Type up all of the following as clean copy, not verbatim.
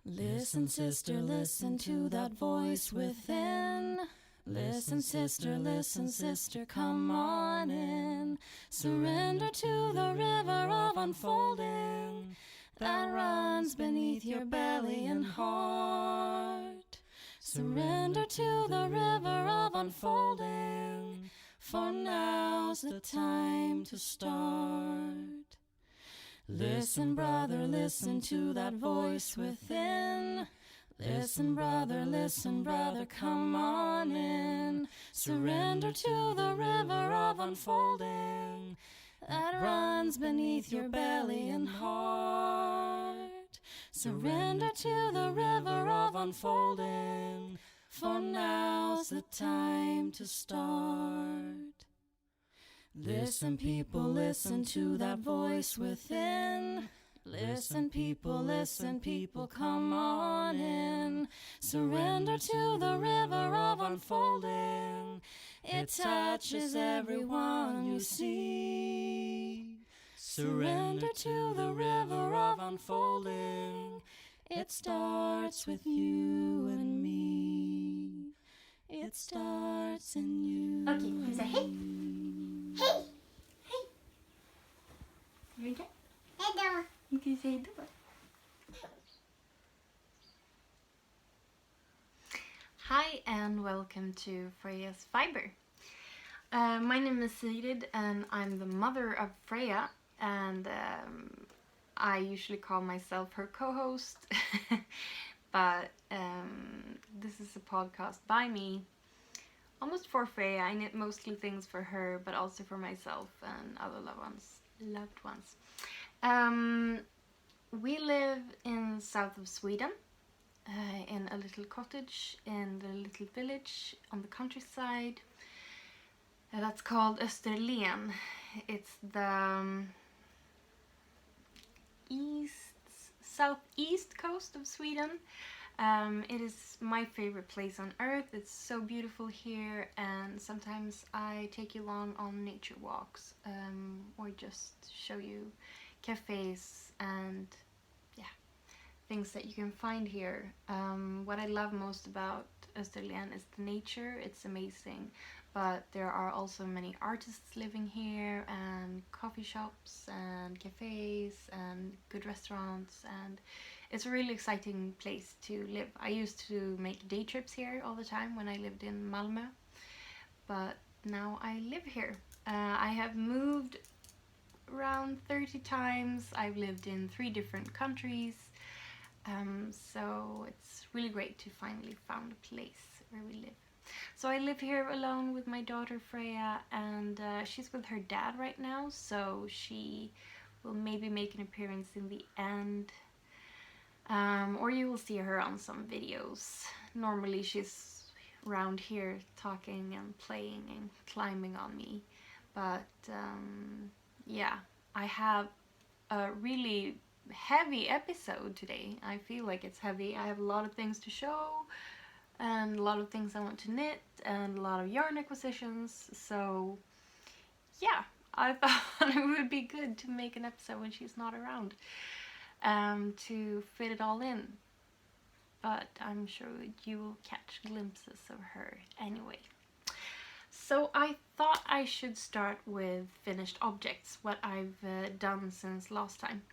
Listen, sister, listen to that voice within. Listen, sister, come on in. Surrender to the river of unfolding that runs beneath your belly and heart. Surrender to the river of unfolding, for now's the time to start. Listen, brother, listen to that voice within. Listen, brother, come on in. Surrender to the river of unfolding that runs beneath your belly and heart. Surrender to the river of unfolding, for now's the time to start. Listen, people, listen to that voice within. Listen, people, come on in. Surrender to the river of unfolding. It touches everyone you see. Surrender to the river of unfolding. It starts with you and me. It starts in you. Okay, can you say hey? Hey! Hey! You ready? Hello. You can say hello. Hi and welcome to Frejas Fiber. My name is Vide and I'm the mother of Freya, and I usually call myself her co-host, but this is a podcast by me, almost for Freya. I knit mostly things for her, but also for myself and other loved ones. We live in south of Sweden, in a little cottage in the little village on the countryside. That's called Österlen. It's the southeast coast of Sweden. It is my favorite place on earth. It's so beautiful here, and sometimes I take you along on nature walks, or just show you cafes and things that you can find here. What I love most about Österlen is the nature. It's amazing, but there are also many artists living here, and coffee shops and cafes and good restaurants, and it's a really exciting place to live. I used to make day trips here all the time when I lived in Malmö, but now I live here. I have moved around 30 times. I've lived in 3 different countries. So it's really great to finally found a place where we live. So I live here alone with my daughter Freya, and she's with her dad right now, so she will maybe make an appearance in the end, or you will see her on some videos. Normally she's around here talking and playing and climbing on me, but yeah, I have a really heavy episode today. I feel like it's heavy. I have a lot of things to show and a lot of things I want to knit and a lot of yarn acquisitions, so yeah, I thought it would be good to make an episode when she's not around, to fit it all in, but I'm sure you will catch glimpses of her anyway. So I thought I should start with finished objects, what I've done since last time.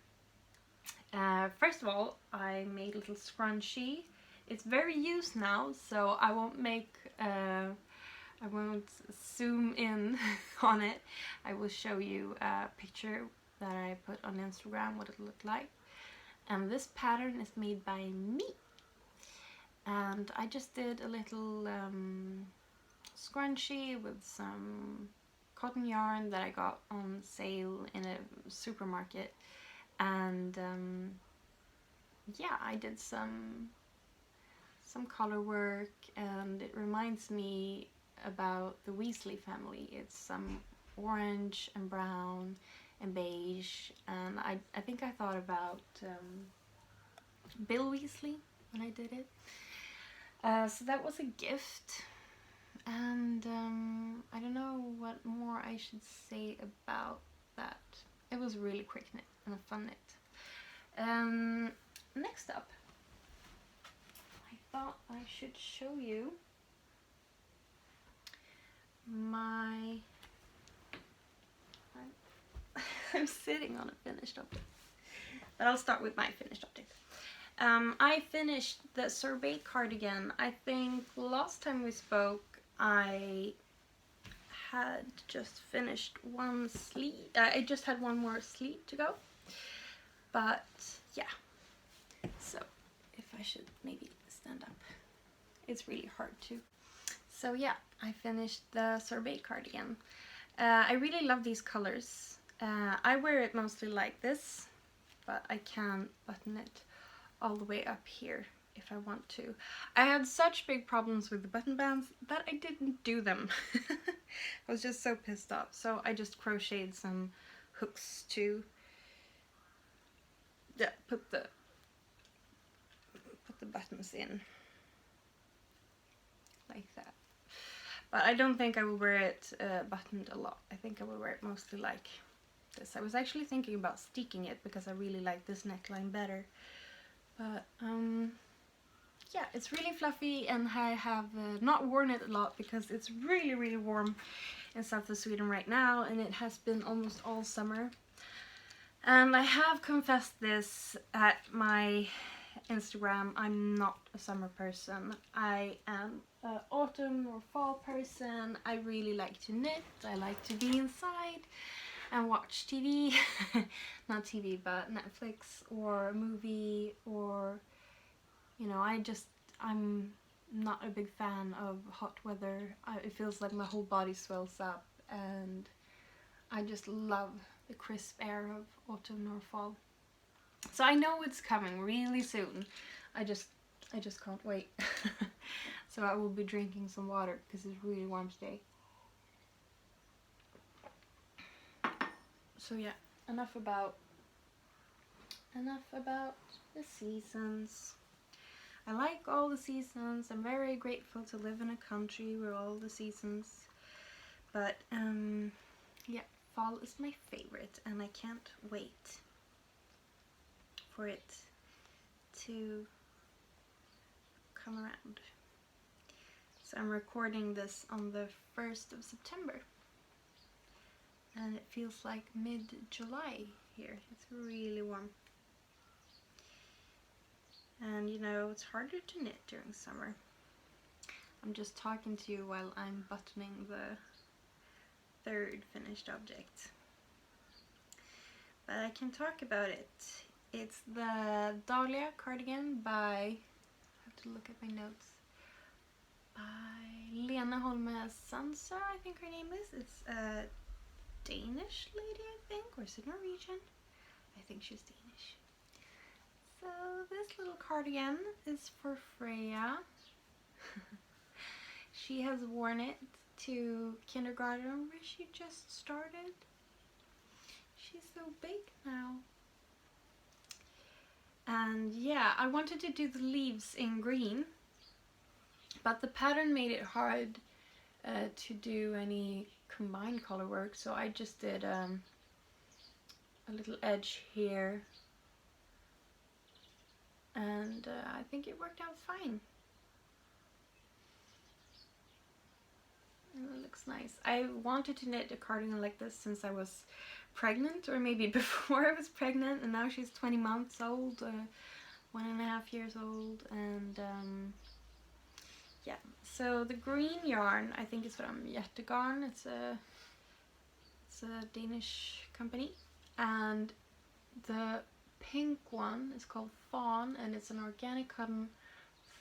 First of all, I made a little scrunchie. It's very used now, so I won't zoom in on it. I will show you a picture that I put on Instagram, what it looked like. And this pattern is made by me. And I just did a little scrunchie with some cotton yarn that I got on sale in a supermarket. And yeah, I did some color work, and it reminds me about the Weasley family. It's some orange and brown and beige, and I think I thought about Bill Weasley when I did it. So that was a gift, and I don't know what more I should say about that. It was a really quick knit and a fun knit. Next up, thought I should show you my... I'm sitting on a finished object. But I'll start with my finished object. I finished the Sorbet cardigan. I think last time we spoke I had just finished one sleeve. I just had one more sleeve to go. But yeah. So if I should maybe stand up. It's really hard to. So yeah, I finished the Sorbet cardigan. I really love these colors. I wear it mostly like this, but I can button it all the way up here if I want to. I had such big problems with the button bands that I didn't do them. I was just so pissed off. So I just crocheted some hooks to put the buttons in like that. But I don't think I will wear it buttoned a lot. I think I will wear it mostly like this. I was actually thinking about sticking it because I really like this neckline better. But yeah, it's really fluffy, and I have not worn it a lot because it's really, really warm in south of Sweden right now, and it has been almost all summer. And I have confessed this at my Instagram. I'm not a summer person. I am an autumn or fall person. I really like to knit. I like to be inside and watch TV. Not TV, but Netflix or a movie, or, you know, I'm not a big fan of hot weather. It feels like my whole body swells up, and I just love the crisp air of autumn or fall. So I know it's coming really soon. I just can't wait. So I will be drinking some water because it's really warm today. So yeah, enough about the seasons. I like all the seasons. I'm very grateful to live in a country where all the seasons. But yeah, fall is my favorite, and I can't wait for it to come around. So I'm recording this on the 1st of September. And it feels like mid-July here. It's really warm. And you know, it's harder to knit during summer. I'm just talking to you while I'm buttoning the third finished object. But I can talk about it. It's the Dahlia cardigan by, I have to look at my notes, by Lena Holme Sansa, I think her name is. It's a Danish lady, I think, or is it Norwegian? I think she's Danish. So this little cardigan is for Freya. She has worn it to kindergarten where she just started. She's so big now. And yeah, I wanted to do the leaves in green, but the pattern made it hard to do any combined color work, so I just did a little edge here, and I think it worked out fine. And it looks nice. I wanted to knit a cardigan like this since I was pregnant, or maybe before I was pregnant, and now she's 20 months old, 1.5 years old, and yeah. So the green yarn, I think, is from Jättegarn. It's a Danish company, and the pink one is called Fawn, and it's an organic cotton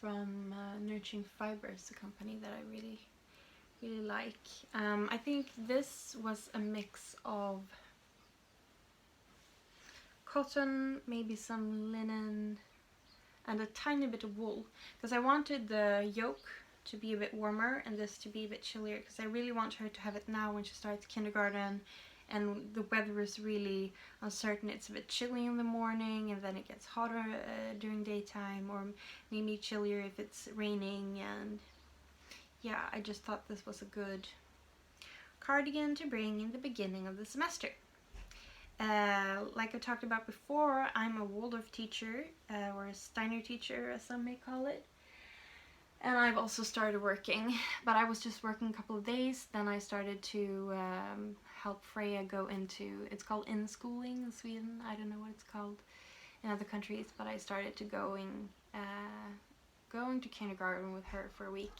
from Nurturing Fibers, a company that I really like. I think this was a mix of cotton, maybe some linen, and a tiny bit of wool, because I wanted the yoke to be a bit warmer and this to be a bit chillier, because I really want her to have it now when she starts kindergarten and the weather is really uncertain. It's a bit chilly in the morning, and then it gets hotter during daytime, or maybe chillier if it's raining. And yeah, I just thought this was a good cardigan to bring in the beginning of the semester. Like I talked about before, I'm a Waldorf teacher, or a Steiner teacher as some may call it. And I've also started working, but I was just working a couple of days. Then I started to help Freya go into, it's called in-schooling in Sweden. I don't know what it's called in other countries, but I started to going to kindergarten with her for a week.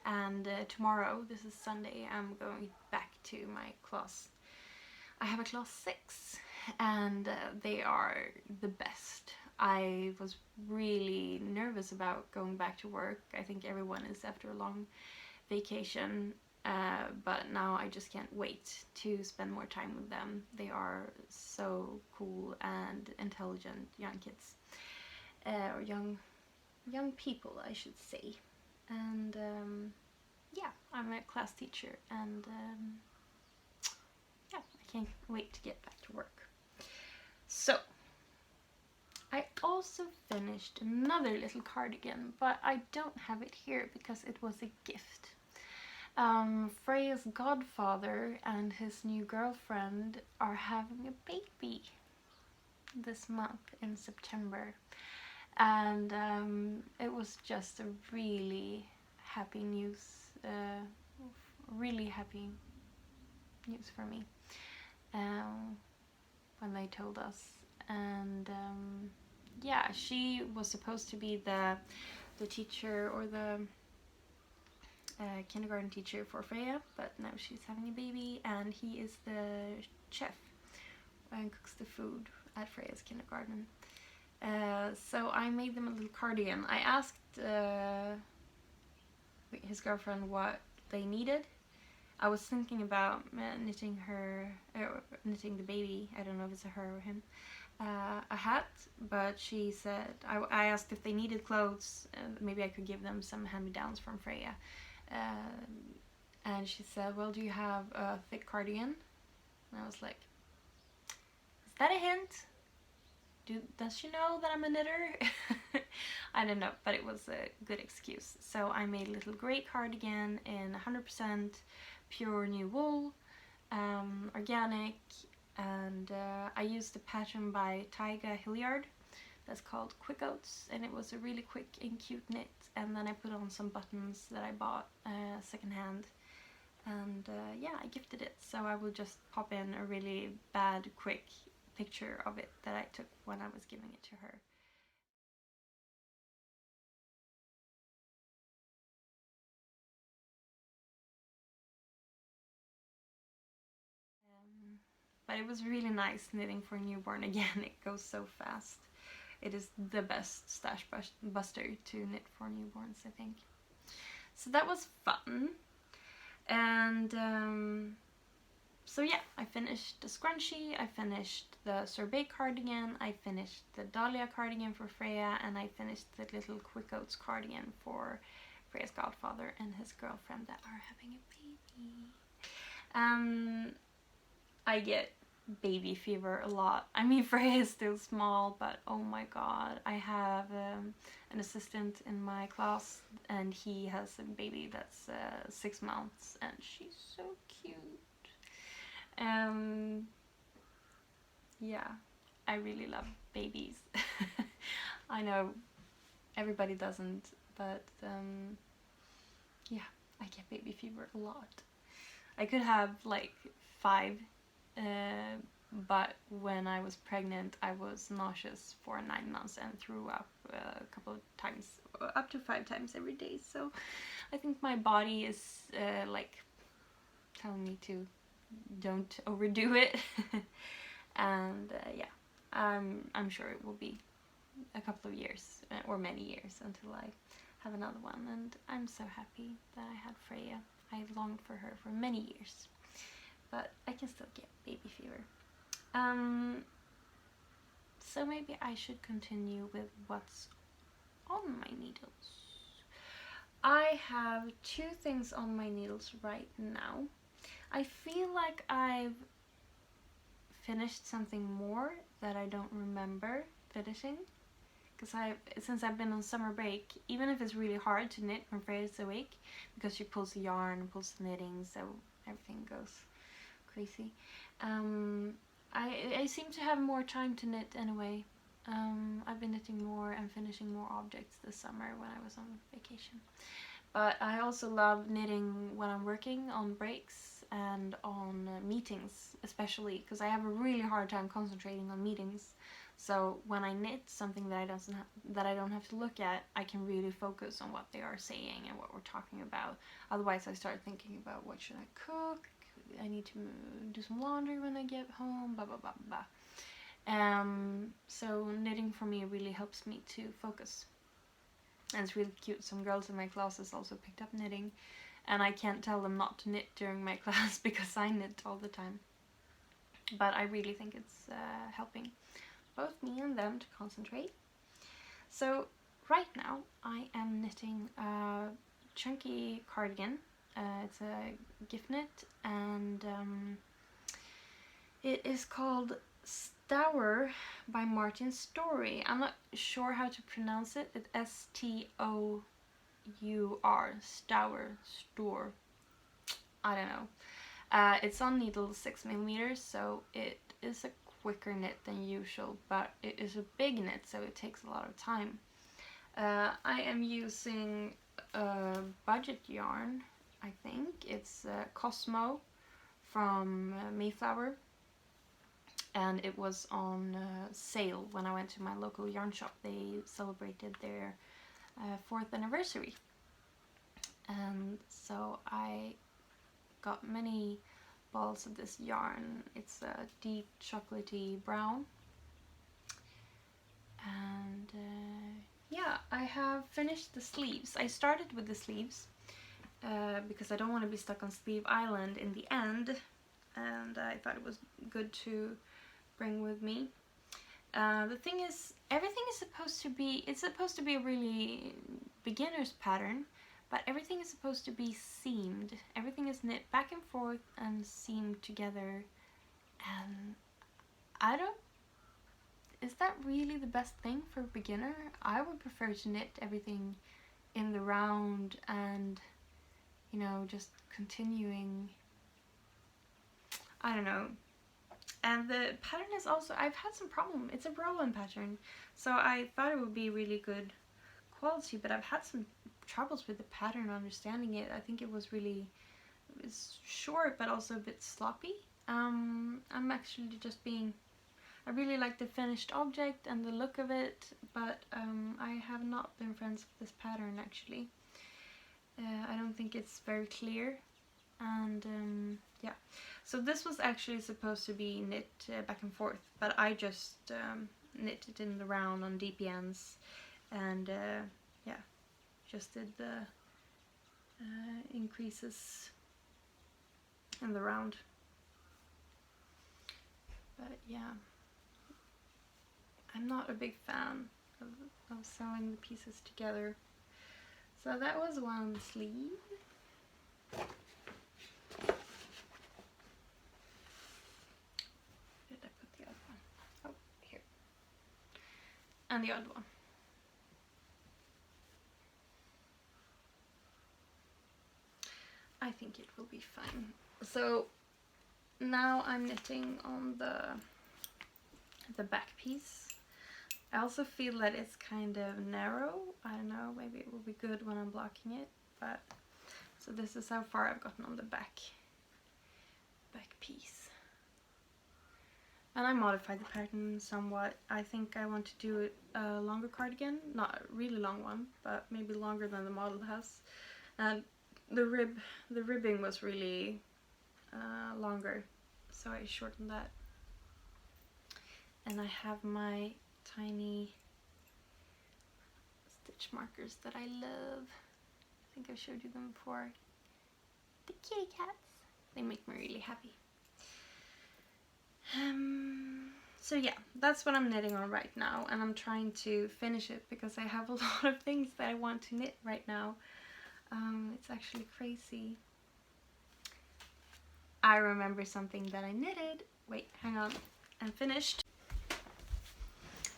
And tomorrow, this is Sunday, I'm going back to my class. I have a class 6, and they are the best. I was really nervous about going back to work. I think everyone is after a long vacation, but now I just can't wait to spend more time with them. They are so cool and intelligent young kids, or young people, I should say. And yeah, I'm a class teacher, and yeah, I can't wait to get back to work. So I also finished another little cardigan, but I don't have it here because it was a gift. Freyas Godfather and his new girlfriend are having a baby this month in September, and it was just a really happy news, for me when they told us. And yeah, she was supposed to be the teacher, or the kindergarten teacher for Freya, but now she's having a baby, and he is the chef and cooks the food at Freya's kindergarten. So I made them a little cardigan. I asked his girlfriend what they needed. I was thinking about knitting the baby, I don't know if it's a her or him, a hat, but she said, I asked if they needed clothes, maybe I could give them some hand-me-downs from Freya. And she said, well, do you have a thick cardigan? And I was like, is that a hint? Does she know that I'm a knitter? I don't know, but it was a good excuse. So I made a little grey cardigan in 100% pure new wool, organic, and I used a pattern by Tyga Hilliard that's called Quick Oats, and it was a really quick and cute knit. And then I put on some buttons that I bought secondhand, and yeah, I gifted it. So I will just pop in a really bad, quick picture of it that I took when I was giving it to her. But it was really nice knitting for a newborn again. It goes so fast. It is the best stash buster to knit for newborns, I think. So that was fun. And so yeah, I finished the scrunchie, I finished the sorbet cardigan, I finished the dahlia cardigan for Freya, and I finished the little Quick Oats cardigan for Freyas Godfather and his girlfriend that are having a baby. I get baby fever a lot. I mean, Freya is still small, but oh my god, I have an assistant in my class, and he has a baby that's 6 months, and she's so cute. Yeah, I really love babies. I know everybody doesn't, but yeah, I get baby fever a lot. I could have like 5, but when I was pregnant I was nauseous for 9 months and threw up a couple of times, up to 5 times every day. So I think my body is like telling me to don't overdo it. And yeah, I'm sure it will be a couple of years or many years until I have another one, and I'm so happy that I had Freya. I longed for her for many years, but I can still get baby fever. So maybe I should continue with what's on my needles. I have 2 things on my needles right now. I feel like I've finished something more that I don't remember finishing, because since I've been on summer break, even if it's really hard to knit when Freya's awake, because she pulls the yarn and pulls the knitting, so everything goes crazy. I seem to have more time to knit anyway, I've been knitting more and finishing more objects this summer when I was on vacation. But I also love knitting when I'm working on breaks and on meetings, especially because I have a really hard time concentrating on meetings. So when I knit something that I don't have to look at, I can really focus on what they are saying and what we're talking about. Otherwise, I start thinking about what should I cook. I need to do some laundry when I get home. Blah blah blah blah. So knitting for me really helps me to focus. And it's really cute. Some girls in my classes also picked up knitting, and I can't tell them not to knit during my class because I knit all the time. But I really think it's helping both me and them to concentrate. So right now I am knitting a chunky cardigan. It's a gift knit, and it is called Stour by Martin Stour. I'm not sure how to pronounce it. It's Stour. Stour. I don't know. It's on needle 6mm, so it is a quicker knit than usual, but it is a big knit, so it takes a lot of time. I am using a budget yarn, I think. It's Cosmo from Mayflower, and it was on sale when I went to my local yarn shop. They celebrated their 4th anniversary, and so I got many balls of this yarn. It's a deep chocolatey brown, and yeah, I have finished the sleeves. I started with the sleeves because I don't want to be stuck on Sleeve Island in the end, and I thought it was good to bring with me. The thing is, everything is supposed to be, it's supposed to be a really beginner's pattern, but everything is supposed to be seamed. Everything is knit back and forth and seamed together, and I don't, is that really the best thing for a beginner? I would prefer to knit everything in the round and, you know, just continuing, I don't know. And the pattern is also, I've had some problem. It's a Rowan pattern, so I thought it would be really good quality, but I've had some troubles with the pattern, understanding it. I think it was really, it's short but also a bit sloppy. I'm actually just being, I really like the finished object and the look of it, but I have not been friends with this pattern actually. I don't think it's very clear, and yeah. So this was actually supposed to be knit back and forth, but I just knit it in the round on DPNs, and yeah, just did the increases in the round. But yeah, I'm not a big fan of sewing the pieces together. So that was one sleeve. And the other one. I think it will be fine. So now I'm knitting on the back piece. I also feel that it's kind of narrow. I don't know, maybe it will be good when I'm blocking it, but so this is how far I've gotten on the back piece. And I modified the pattern somewhat. I think I want to do a longer cardigan, not a really long one, but maybe longer than the model has. And the ribbing was really longer, so I shortened that. And I have my tiny stitch markers that I love. I think I've showed you them before. The kitty cats. They make me really happy. So yeah, that's what I'm knitting on right now, and I'm trying to finish it because I have a lot of things that I want to knit right now. It's actually crazy. I remember something that I knitted. Wait, hang on. And finished.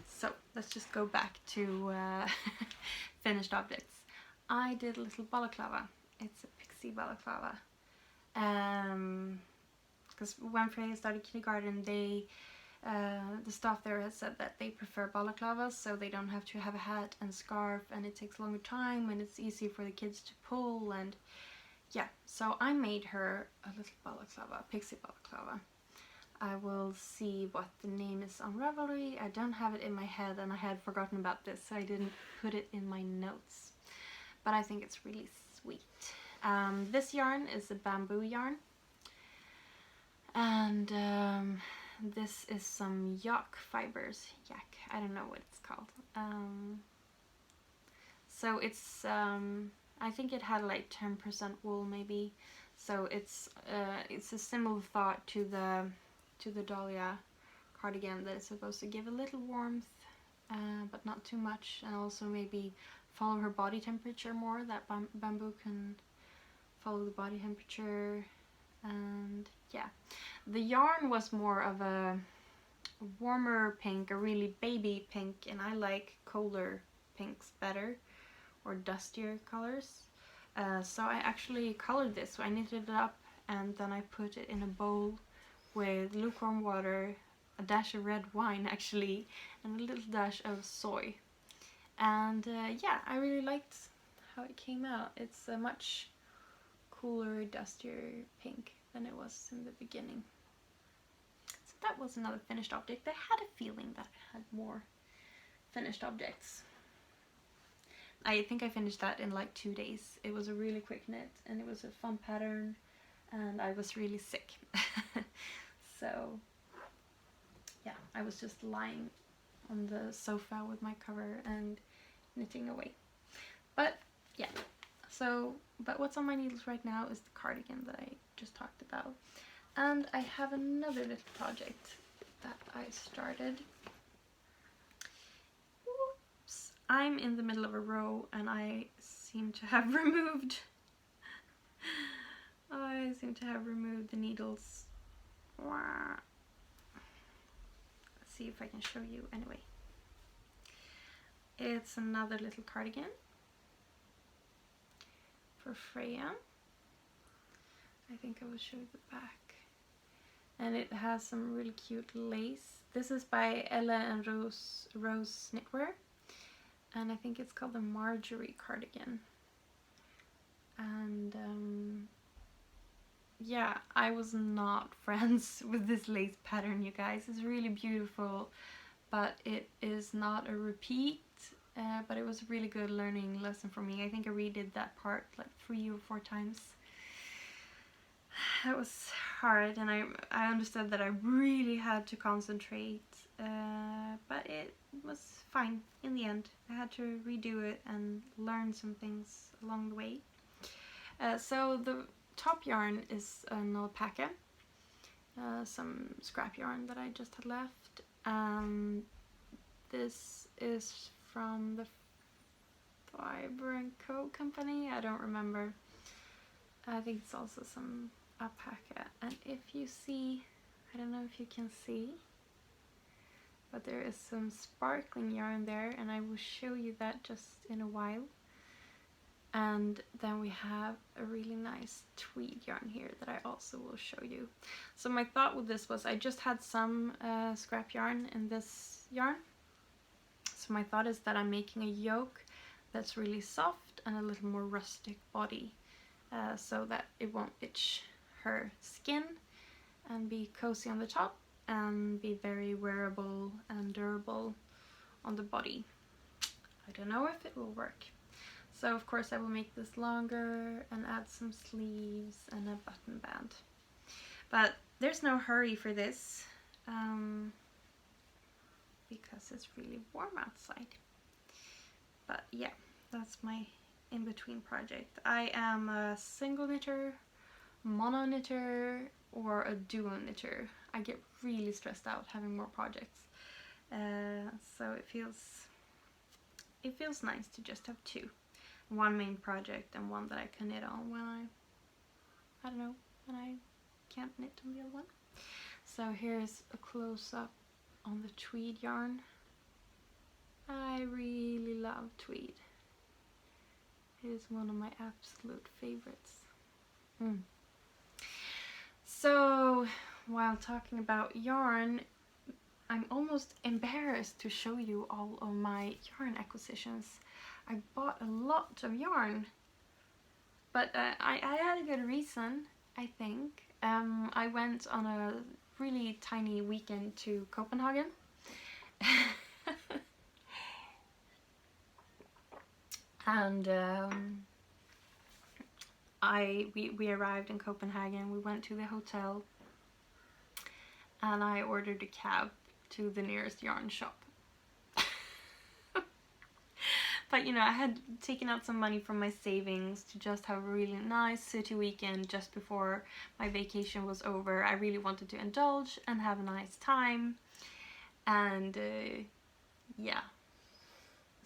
So let's just go back to finished objects. I did a little balaclava. It's a pixie balaclava. Because when Freya started kindergarten, they The staff there has said that they prefer balaclavas, so they don't have to have a hat and scarf, and it takes longer time, and it's easy for the kids to pull, and yeah. So I made her a little balaclava, a pixie balaclava. I will see what the name is on Ravelry. I don't have it in my head, and I had forgotten about this, so I didn't put it in my notes. But I think it's really sweet. This yarn is a bamboo yarn, and this is some yak fibers. Yak, I don't know what it's called. So it's I think it had like 10% wool maybe. So it's a similar thought to the Dahlia cardigan, that is supposed to give a little warmth, but not too much, and also maybe follow her body temperature more. That bamboo can follow the body temperature. And yeah, the yarn was more of a warmer pink, a really baby pink, and I like colder pinks better, or dustier colors. So I actually colored this. So I knitted it up, and then I put it in a bowl with lukewarm water, a dash of red wine actually, and a little dash of soy. And yeah, I really liked how it came out. It's a much cooler, dustier pink than it was in the beginning. So that was another finished object. I had a feeling that I had more finished objects. I think I finished that in like 2 days. It was a really quick knit, and it was a fun pattern, and I was really sick. So yeah, I was just lying on the sofa with my cover and knitting away. But yeah, so, but what's on my needles right now is the cardigan that I just talked about. And I have another little project that I started. Oops. I'm in the middle of a row, and I seem to have removed the needles. Let's see if I can show you anyway. It's another little cardigan for Freya. I think I will show you the back. And it has some really cute lace. This is by Ella and Rose Knitwear. And I think it's called the Marjorie cardigan. And yeah, I was not friends with this lace pattern, you guys. It's really beautiful, but it is not a repeat. But it was a really good learning lesson for me. I think I redid that part like 3 or 4 times. It was hard, and I understood that I really had to concentrate, but it was fine in the end. I had to redo it and learn some things along the way. So the top yarn is an alpaca, some scrap yarn that I just had left. This is from the Fiber & Co company, I don't remember. I think it's also some alpaca, and if you see, I don't know if you can see, but there is some sparkling yarn there, and I will show you that just in a while. And then we have a really nice tweed yarn here that I also will show you. So my thought with this was, I just had some scrap yarn in this yarn. So my thought is that I'm making a yoke that's really soft and a little more rustic body, so that it won't itch her skin, and be cozy on the top and be very wearable and durable on the body. I don't know if it will work. So of course I will make this longer and add some sleeves and a button band. But there's no hurry for this, because it's really warm outside. But yeah, that's my in-between project. I am a single knitter, mono knitter, or a duo knitter. I get really stressed out having more projects. So it feels nice to just have 2. One main project and one that I can knit on when I can't knit on the other one. So here's a close-up on the tweed yarn. I really love tweed. It is one of my absolute favorites. So while talking about yarn, I'm almost embarrassed to show you all of my yarn acquisitions. I bought a lot of yarn, but I had a good reason, I think. I went on a really tiny weekend to Copenhagen. And we arrived in Copenhagen. We went to the hotel, and I ordered a cab to the nearest yarn shop. But you know, I had taken out some money from my savings to just have a really nice city weekend just before my vacation was over. I really wanted to indulge and have a nice time, and yeah,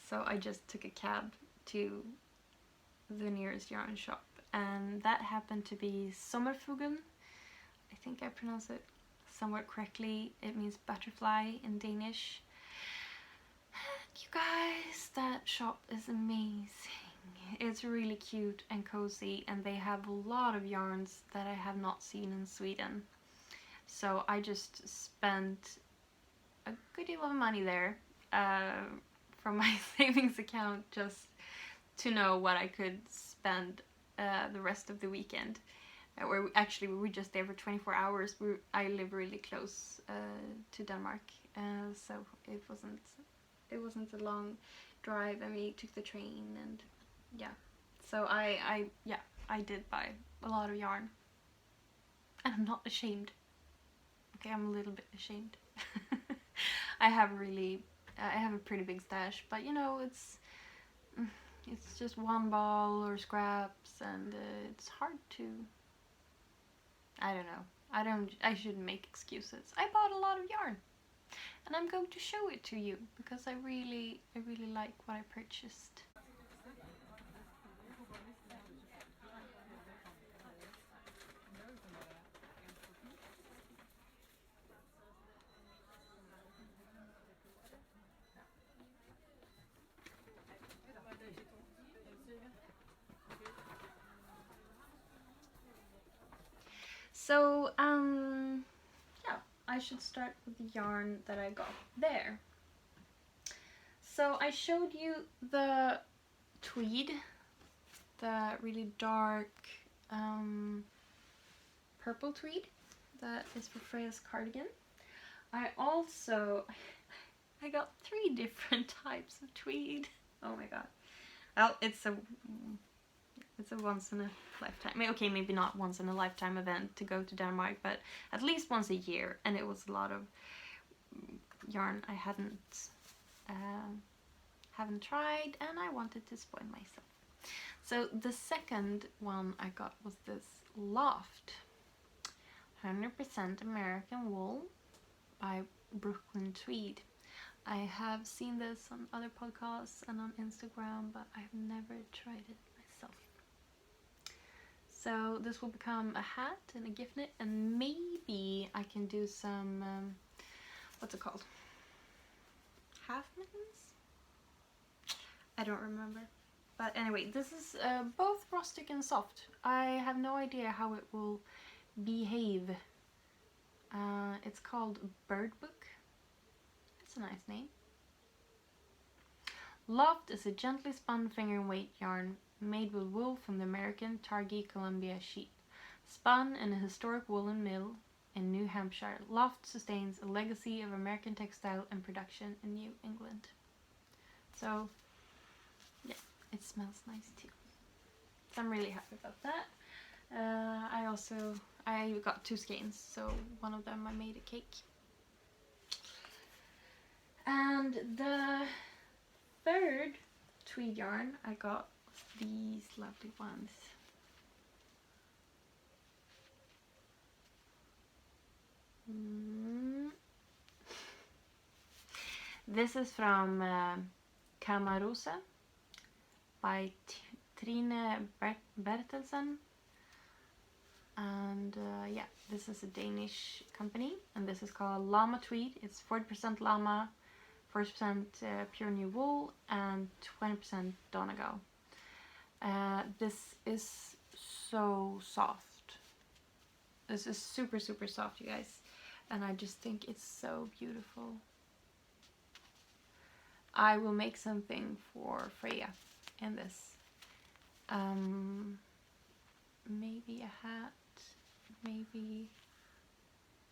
so I just took a cab to the nearest yarn shop, and that happened to be Sommerfuglen. I think I pronounced it somewhat correctly. It means butterfly in Danish. You guys, that shop is amazing. It's really cute and cozy, and they have a lot of yarns that I have not seen in Sweden. So I just spent a good deal of money there from my savings account just to know what I could spend the rest of the weekend. Where actually we were just there for 24 hours. I live really close to Denmark, so it wasn't a long drive, and we took the train, and yeah. So I did buy a lot of yarn, and I'm not ashamed. Okay, I'm a little bit ashamed. I have a pretty big stash, but you know, it's just one ball or scraps, and it's hard to. I don't know. I shouldn't make excuses. I bought a lot of yarn, and I'm going to show it to you because I really like what I purchased. So, yeah, I should start with the yarn that I got there. So I showed you the tweed, the really dark purple tweed that is for Frejas Cardigan. I got 3 different types of tweed. Oh my god. Well, it's a once in a lifetime. Okay, maybe not once in a lifetime event to go to Denmark, but at least once a year, and it was a lot of yarn I hadn't tried, and I wanted to spoil myself. So the second one I got was this Loft 100% American wool by Brooklyn Tweed. I have seen this on other podcasts and on Instagram, but I've never tried it myself. So this will become a hat and a gift knit, and maybe I can do some, what's it called? Half mittens? I don't remember. But anyway, this is both rustic and soft. I have no idea how it will behave. It's called Bird Book. It's a nice name. Loft is a gently spun finger weight yarn made with wool from the American Targhee Columbia sheep. Spun in a historic woolen mill in New Hampshire, Loft sustains a legacy of American textile and production in New England. So, yeah, it smells nice too. So I'm really happy about that. I got 2 skeins, so one of them I made a cake. And the third tweed yarn I got was these lovely ones. This is from Camara by Trina Bertelsen. And yeah, this is a Danish company, and this is called Llama Tweed. It's 40% llama, 40% pure new wool, and 20% Donegal. This is so soft. This is super soft, you guys. and I just think it's so beautiful. I will make something for Freya in this. Maybe a hat, maybe,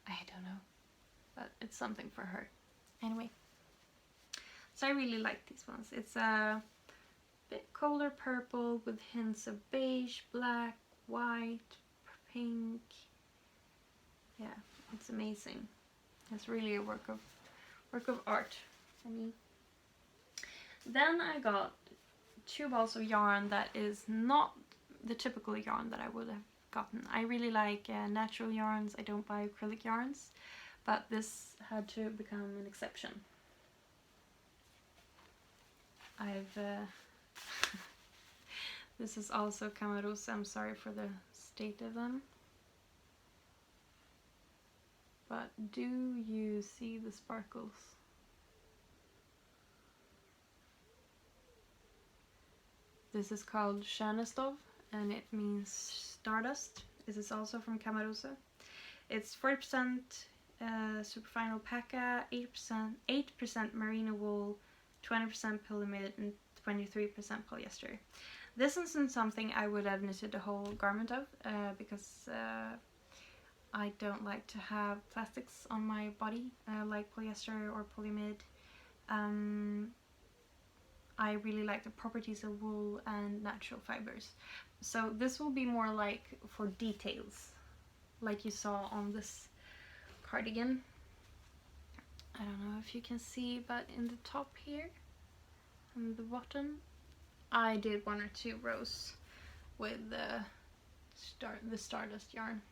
I don't know, but it's something for her. Anyway, so I really like these ones. It's a bit colder purple with hints of beige, black, white, pink. Yeah, it's amazing. It's really a work of art for me. Then I got 2 balls of yarn that is not the typical yarn that I would have gotten. I really like natural yarns. I don't buy acrylic yarns, but this had to become an exception. This is also Camara. I'm sorry for the state of them. But do you see the sparkles? This is called Stjärnestov, and it means stardust. This is also from Camara. It's 40% superfine alpaca, 8% merino wool, 20% polyamide, and 23% polyester. This isn't something I would have knitted a whole garment of because I don't like to have plastics on my body like polyester or polyamide. I really like the properties of wool and natural fibers. So this will be more like for details, like you saw on this cardigan. I don't know if you can see, but in the top here and the bottom, I did 1 or 2 rows with the stardust yarn,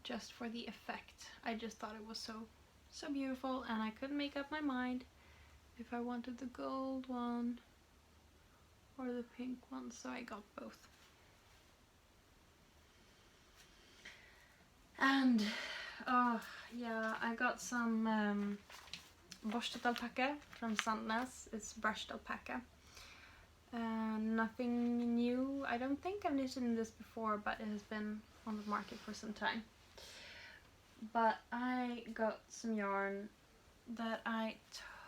just for the effect. I just thought it was so beautiful, and I couldn't make up my mind if I wanted the gold one or the pink one, so I got both. And yeah, I got some borsted alpaca from Sandnes. It's brushed alpaca. Nothing new. I don't think I've knitted in this before, but it has been on the market for some time. But I got some yarn that I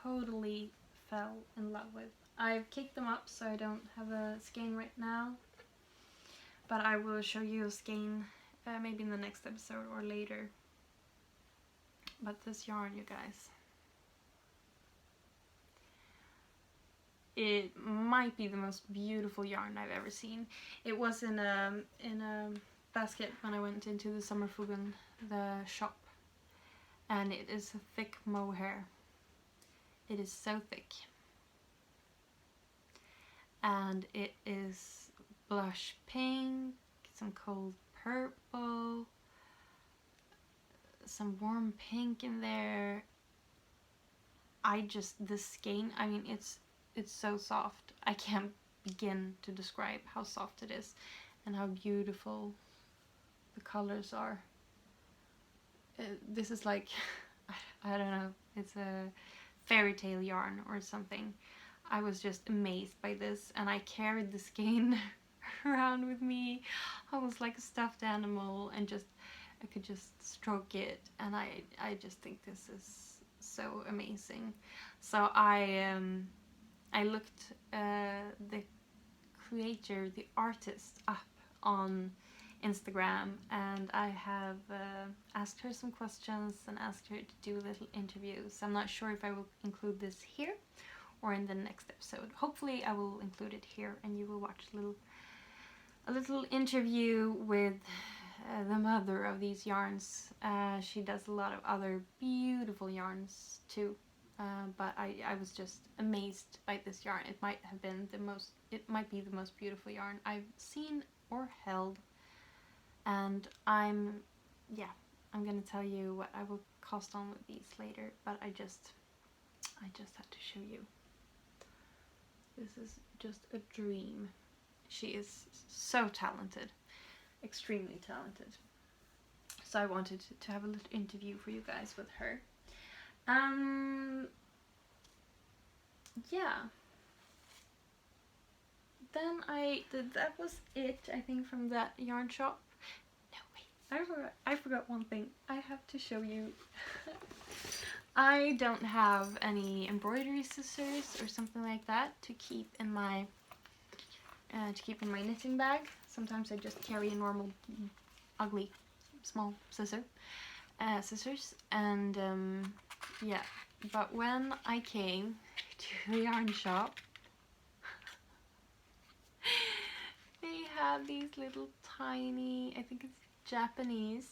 totally fell in love with. I've kicked them up, so I don't have a skein right now, but I will show you a skein maybe in the next episode or later. But this yarn, you guys, it might be the most beautiful yarn I've ever seen. It was in a basket when I went into the Sommerfuggen, the shop, and it is a thick mohair. It is so thick, and it is blush pink, some cold purple, some warm pink in there. This skein, I mean, it's so soft. I can't begin to describe how soft it is and how beautiful the colors are. This is like, I don't know, it's a fairy tale yarn or something. I was just amazed by this, and I carried the skein around with me. I was like a stuffed animal, and I could just stroke it, and I just think this is so amazing. So I looked the creator, the artist, up on Instagram, and I have asked her some questions and asked her to do little interviews. I'm not sure if I will include this here or in the next episode. Hopefully I will include it here, and you will watch a little interview with the mother of these yarns. She does a lot of other beautiful yarns too, but I was just amazed by this yarn. It might be the most beautiful yarn I've seen or held. And I'm gonna tell you what I will cost on with these later, but I just had to show you. This is just a dream. She is so talented, extremely talented. So I wanted to have a little interview for you guys with her. Yeah. Then that was it, I think, from that yarn shop. No, wait. I forgot one thing. I have to show you. I don't have any embroidery scissors or something like that to keep in my knitting bag. Sometimes I just carry a normal, ugly, small scissors. And yeah. But when I came to the yarn shop, they had these little tiny, I think it's Japanese,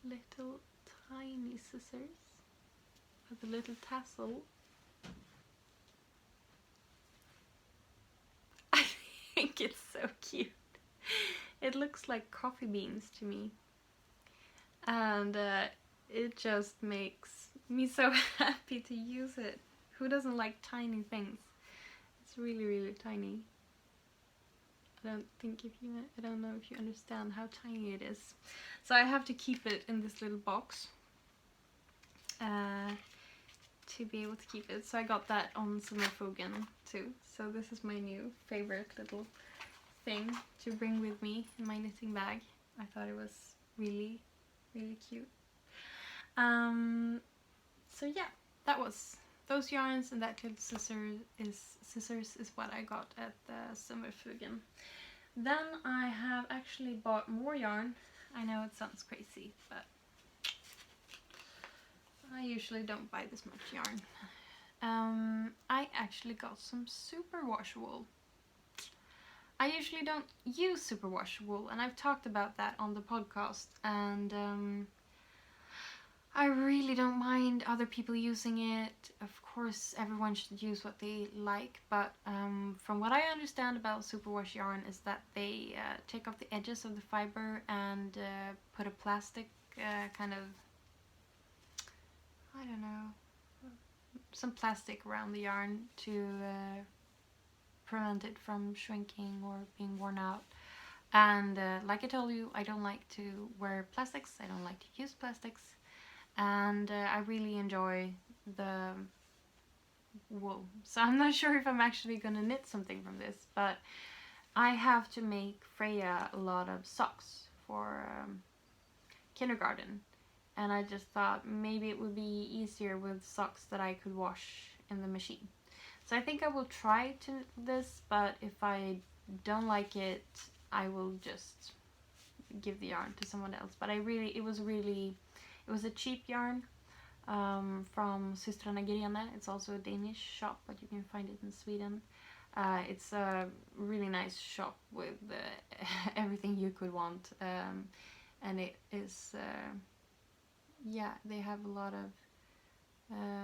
little tiny scissors with a little tassel. I think it's so cute. It looks like coffee beans to me. And it just makes me so happy to use it. Who doesn't like tiny things? It's really, really tiny. I don't know if you understand how tiny it is. So I have to keep it in this little box to be able to keep it. So I got that on Sommerfogen too. So this is my new favorite little thing to bring with me in my knitting bag. I thought it was really, really cute. So yeah, that was those yarns, and that little scissors is what I got at the Sommerfogen. Then I have actually bought more yarn. I know it sounds crazy, but I usually don't buy this much yarn. I actually got some Superwash wool. I usually don't use Superwash wool, and I've talked about that on the podcast, and I really don't mind other people using it. Of course, everyone should use what they like, but from what I understand about Superwash yarn is that they take off the edges of the fiber and put a plastic kind of, I don't know, some plastic around the yarn to prevent it from shrinking or being worn out. And like I told you, I don't like to wear plastics, I don't like to use plastics. And I really enjoy the wool. So I'm not sure if I'm actually gonna knit something from this, but I have to make Freya a lot of socks for kindergarten. And I just thought maybe it would be easier with socks that I could wash in the machine. So I think I will try to knit this, but if I don't like it, I will just give the yarn to someone else. But it was a cheap yarn from Systrarna Grene. It's also a Danish shop, but you can find it in Sweden. It's a really nice shop with everything you could want, and it is, yeah, they have a lot of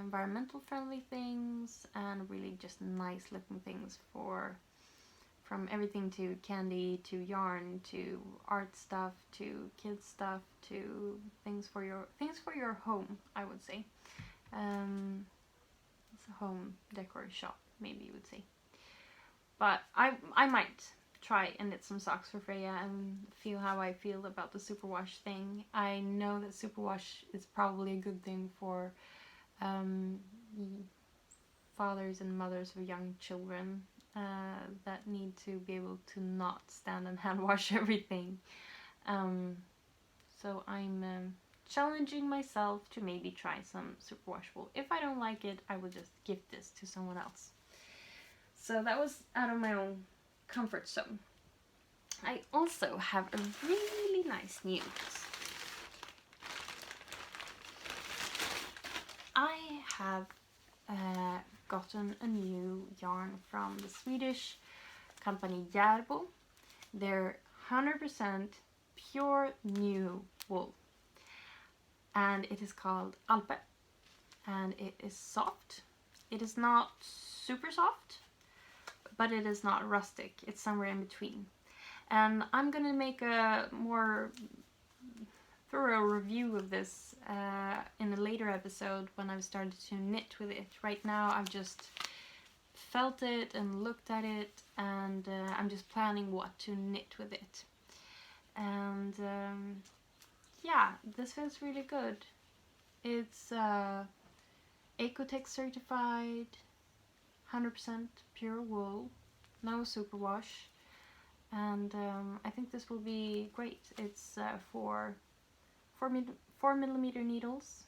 environmental friendly things and really just nice looking things from everything to candy to yarn to art stuff to kids stuff to things for your home, I would say. It's a home decor shop, maybe you would say. But I might try and knit some socks for Freya and feel how I feel about the Superwash thing. I know that Superwash is probably a good thing for fathers and mothers of young children that need to be able to not stand and hand wash everything. So I'm challenging myself to maybe try some Superwash wool. If I don't like it, I will just give this to someone else. So that was out of my own comfort zone. I also have a really nice news. I have gotten a new yarn from the Swedish company Järbo. They're 100% pure new wool. And it is called Alpe. And it is soft. It is not super soft, but it is not rustic. It's somewhere in between. And I'm gonna make a more thorough review of this in a later episode when I've started to knit with it. Right now I've just felt it and looked at it, and I'm just planning what to knit with it. And yeah, this feels really good. It's Ecotech certified, 100% pure wool, no superwash, and I think this will be great. It's 4mm needles.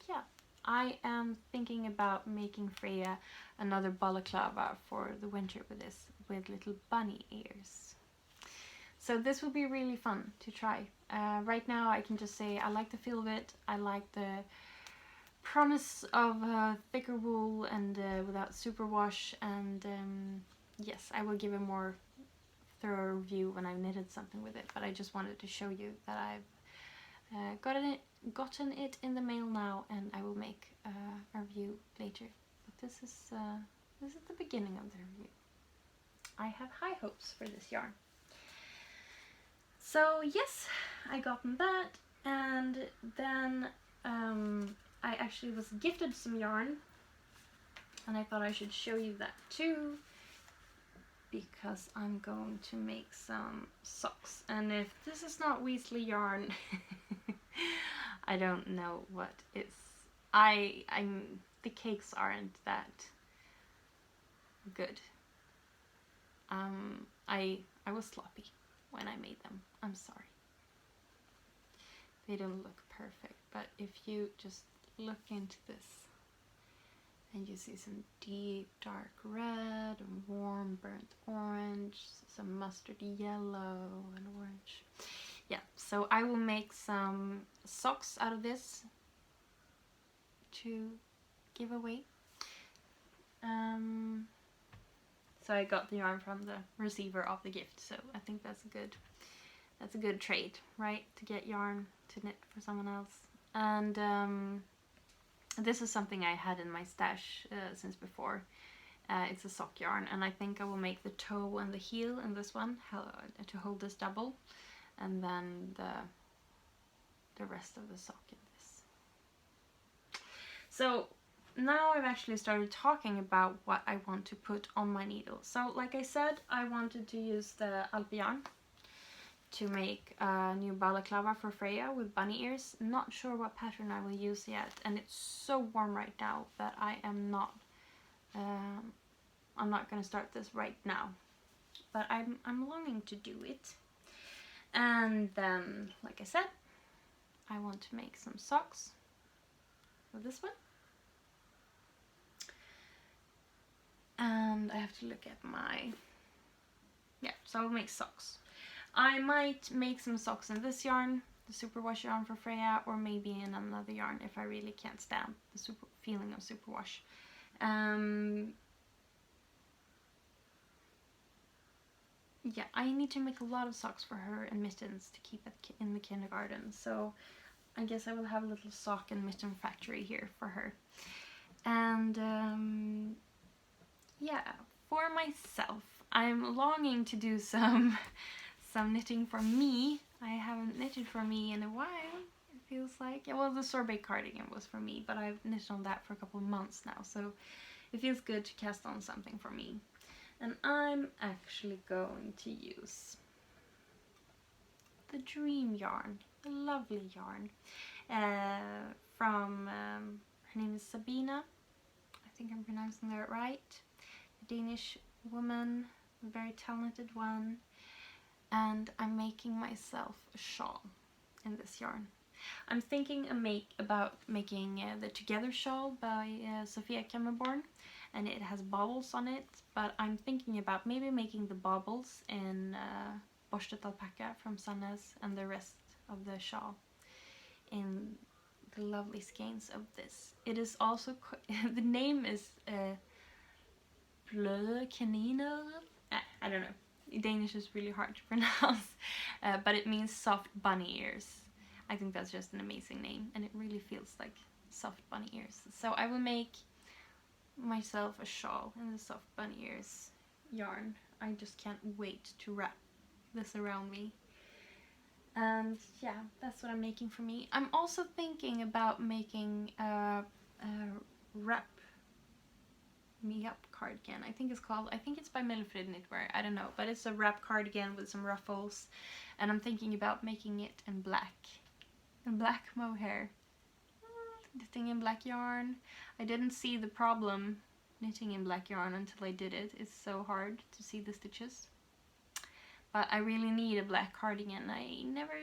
Yeah, I am thinking about making Freya another balaclava for the winter with this, with little bunny ears. So this will be really fun to try. Right now I can just say I like the feel of it, I like the promise of thicker wool and without superwash, and yes, I will give a more thorough review when I've knitted something with it, but I just wanted to show you that I've gotten it in the mail now, and I will make a review later. But this is the beginning of the review. I have high hopes for this yarn. So yes, I gotten that, and then I actually was gifted some yarn, and I thought I should show you that too, because I'm going to make some socks. And if this is not Weasley yarn, I don't know what is. The cakes aren't that good. I was sloppy when I made them. I'm sorry. They don't look perfect, but if you just look into this and you see some deep dark red and warm burnt orange, some mustardy yellow and orange. Yeah, so I will make some socks out of this to give away. So I got the yarn from the receiver of the gift, so I think that's a good trade, right? To get yarn to knit for someone else. And this is something I had in my stash since before. It's a sock yarn, and I think I will make the toe and the heel in this one to hold this double, and then the rest of the sock in this. So now I've actually started talking about what I want to put on my needle. So like I said, I wanted to use the Alp yarn to make a new balaclava for Freya with bunny ears. Not sure what pattern I will use yet, and it's so warm right now that I'm not gonna start this right now, but I'm longing to do it. And then, like I said, I want to make some socks with this one. And I have to look at my... Yeah, so I'll make socks. I might make some socks in this yarn, the Superwash yarn for Freya, or maybe in another yarn if I really can't stand the feeling of Superwash. Yeah, I need to make a lot of socks for her and mittens to keep in the kindergarten, so I guess I will have a little sock and mitten factory here for her. And yeah, for myself, I'm longing to do some knitting for me. I haven't knitted for me in a while, it feels like. Yeah, well, the sorbet cardigan was for me, but I've knitted on that for a couple of months now, so it feels good to cast on something for me. And I'm actually going to use the Dream yarn, the lovely yarn, from, her name is Sabina, I think I'm pronouncing that right, a Danish woman, a very talented one, and I'm making myself a shawl in this yarn. I'm thinking about making the Together shawl by Sofia Kammerborn, and it has baubles on it, but I'm thinking about maybe making the baubles in borsted alpaca from Sandnes and the rest of the shawl in the lovely skeins of this. It is also, the name is Bløde Kaniner. I don't know. Danish is really hard to pronounce, but it means soft bunny ears. I think that's just an amazing name, and it really feels like soft bunny ears. So I will make myself a shawl in the soft bunny ears yarn. I just can't wait to wrap this around me. And yeah, that's what I'm making for me. I'm also thinking about making a wrap me up cardigan, I think it's called. I think it's by Millefred Knitwear, I don't know, but it's a wrap cardigan with some ruffles, and I'm thinking about making it in black mohair. Knitting in black yarn. I didn't see the problem knitting in black yarn until I did it. It's so hard to see the stitches. But I really need a black cardigan. I never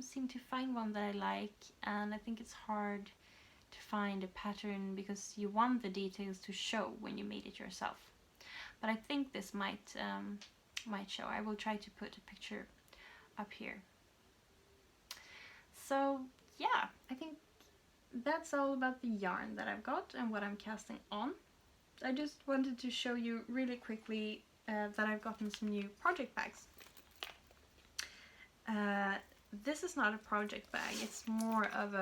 seem to find one that I like, and I think it's hard to find a pattern because you want the details to show when you made it yourself. But I think this might show. I will try to put a picture up here. So yeah, I think that's all about the yarn that I've got and what I'm casting on. I just wanted to show you really quickly that I've gotten some new project bags. This is not a project bag, it's more of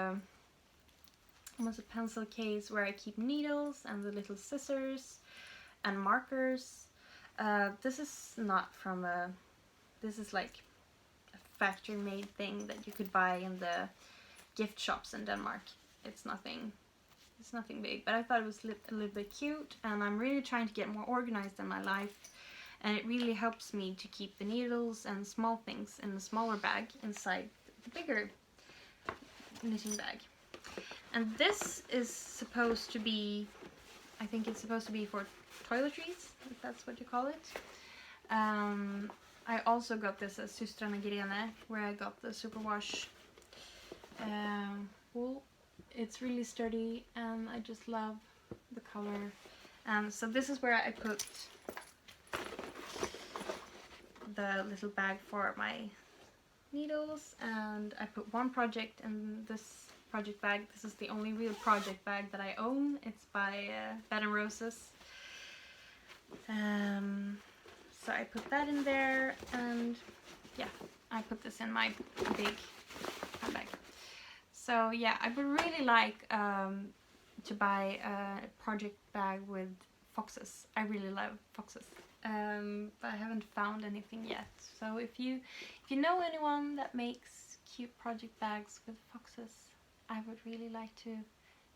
almost a pencil case where I keep needles and the little scissors and markers. This is not from this is like a factory made thing that you could buy in the gift shops in Denmark. It's nothing big, but I thought it was a little bit cute, and I'm really trying to get more organized in my life, and it really helps me to keep the needles and small things in a smaller bag inside the bigger knitting bag. And this is supposed to be, I think it's supposed to be for toiletries, if that's what you call it. I also got this at Systrarna, where I got the Superwash wool. It's really sturdy and I just love the color. So this is where I put the little bag for my needles, and I put one project in this project bag. This is the only real project bag that I own. It's by Bed & Roses. So I put that in there, and yeah, I put this in my big handbag. So yeah, I would really like to buy a project bag with foxes. I really love foxes, but I haven't found anything yet. So if you know anyone that makes cute project bags with foxes, I would really like to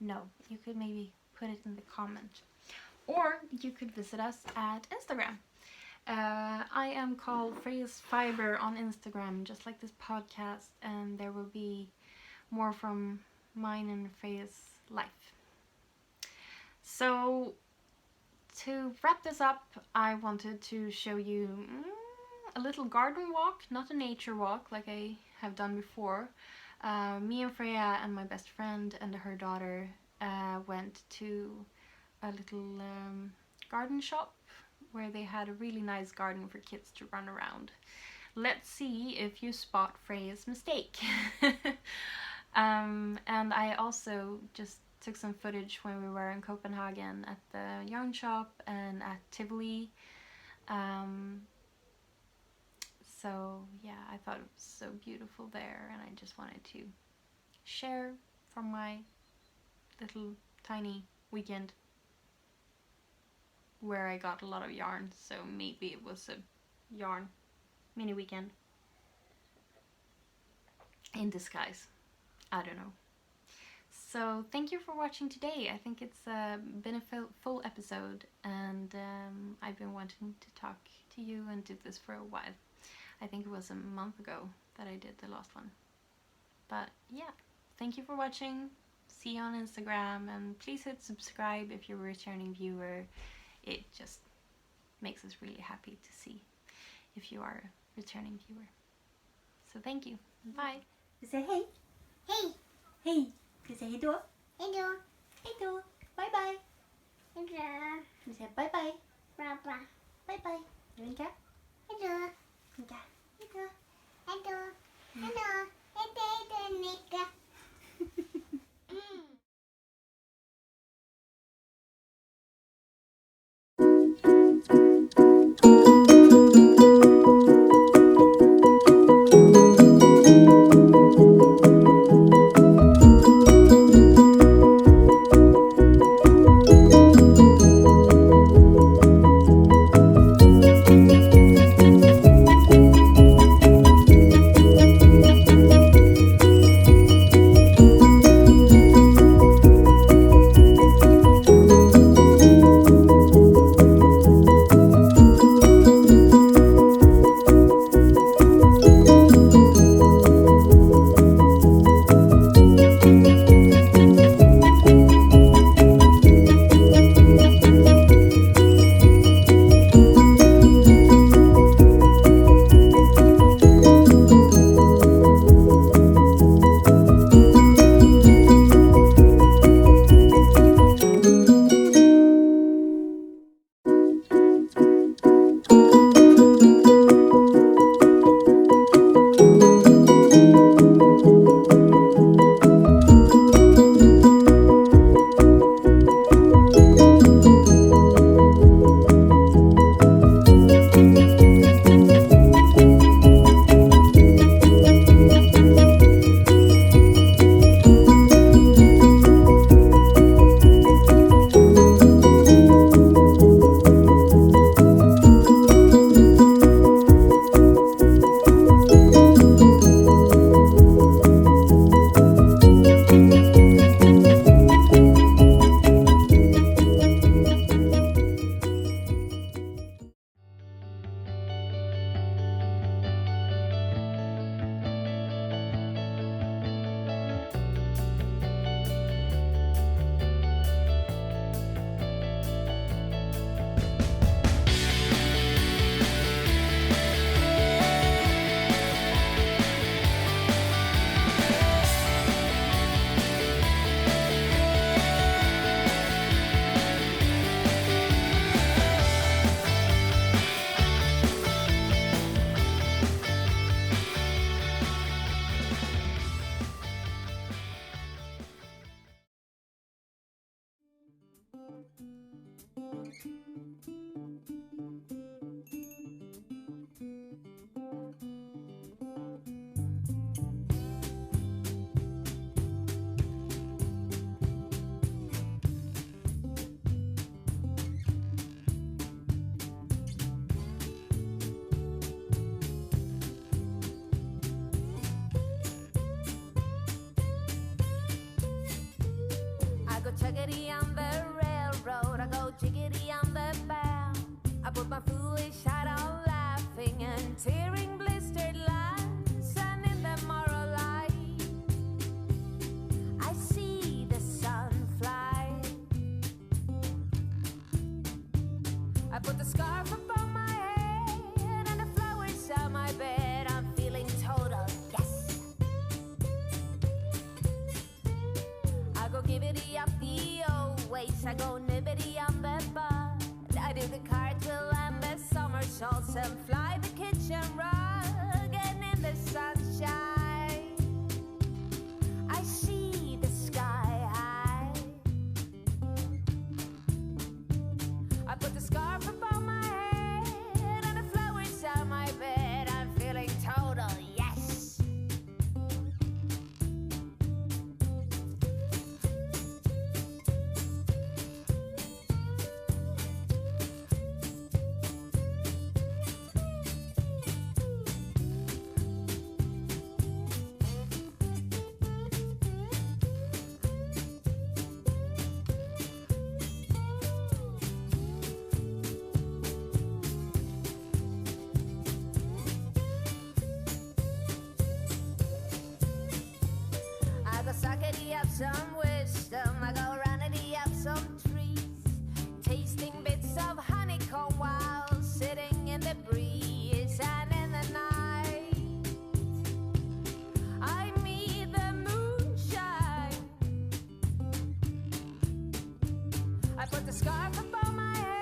know. You could maybe put it in the comment, or you could visit us at Instagram. I am called Frejas Fiber on Instagram, just like this podcast, and there will be more from mine and Freya's life. So to wrap this up, I wanted to show you a little garden walk, not a nature walk like I have done before. Me and Freya and my best friend and her daughter went to a little garden shop where they had a really nice garden for kids to run around. Let's see if you spot Freya's mistake. And I also just took some footage when we were in Copenhagen at the yarn shop and at Tivoli. So yeah, I thought it was so beautiful there, and I just wanted to share from my little tiny weekend where I got a lot of yarn. So maybe it was a yarn mini weekend in disguise. I don't know. So thank you for watching today. I think it's been a full episode, and I've been wanting to talk to you and do this for a while. I think it was a month ago that I did the last one. But yeah, thank you for watching. See you on Instagram, and please hit subscribe if you're a returning viewer. It just makes us really happy to see if you are a returning viewer. So thank you. Bye. Say hey. Hey. Hey. Ska vi säga hejdå? Hejdå. Hejdå. Bye bye. Hejdå. Vi säger bye bye. Bra. Bye bye. Vinka. Hejdå. Vinka. Hejdå. Hejdå. Hejdå. Hejdå, Nicka. Chuggity on the railroad, I go jiggity on the bow. I put my foolish hat on, laughing and tearing blistered lines. And in the moral light, I see the sun fly. I put the scarf upon my head and the flowers on my bed. I'm feeling total, yes. I go gibbity up the old ways, I go nibbity on the bud. I do the cartwheel and the somersaults and fly the kitchen rug. And in the sunshine, I see the sky high. I put the scarf upon my head and the flowers on my bed. I'm feeling total, yes. Suckety up some wisdom, I go roundity up some trees, tasting bits of honeycomb while sitting in the breeze. And in the night, I meet the moonshine. I put the scarf upon my head